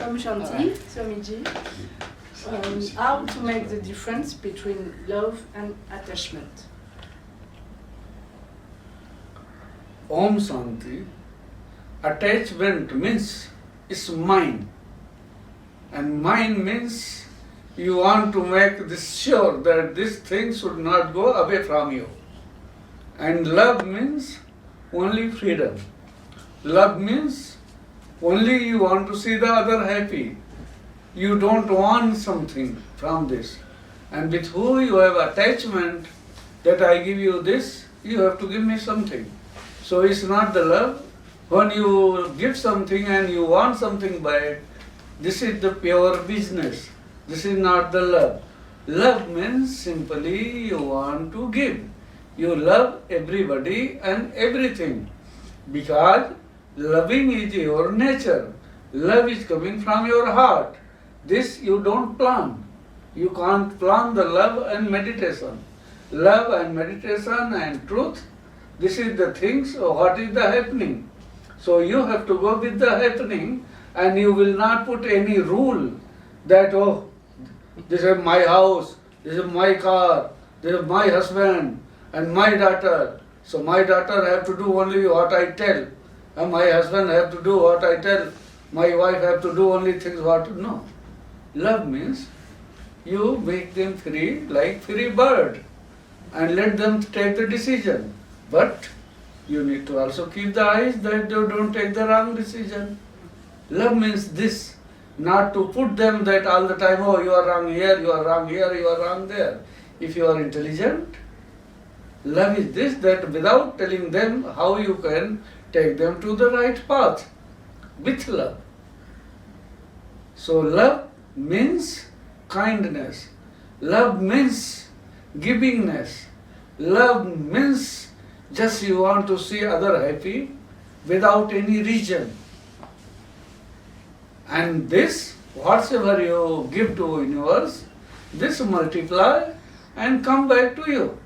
Om Shanti, Swamiji. How to make the difference between love and attachment? Om Shanti. Attachment means it's mine. And mine means you want to make this sure that this thing should not go away from you. And love means only freedom. Love means only you want to see the other happy. You don't want something from this. And with who you have attachment, that I give you this, you have to give me something. So it's not the love. When you give something and you want something by it, this is the pure business. This is not the love. Love means simply you want to give. You love everybody and everything. Because loving is your nature. Love is coming from your heart. This you don't plan. You can't plan the love and meditation. Love and meditation and truth, this is the things, what is the happening. So you have to go with the happening and you will not put any rule that, oh, this is my house, this is my car, this is my husband and my daughter. So my daughter have to do only what I tell. And my husband have to do what I tell. My wife have to do only things what, no. Love means you make them free like free bird and let them take the decision. But you need to also keep the eyes that they don't take the wrong decision. Love means this, not to put them that all the time, oh, you are wrong here, you are wrong here, you are wrong there. If you are intelligent, love is this, that without telling them how you can take them to the right path with love. So love means kindness. Love means givingness. Love means just you want to see other happy without any reason. And this, whatsoever you give to universe, this multiply and come back to you.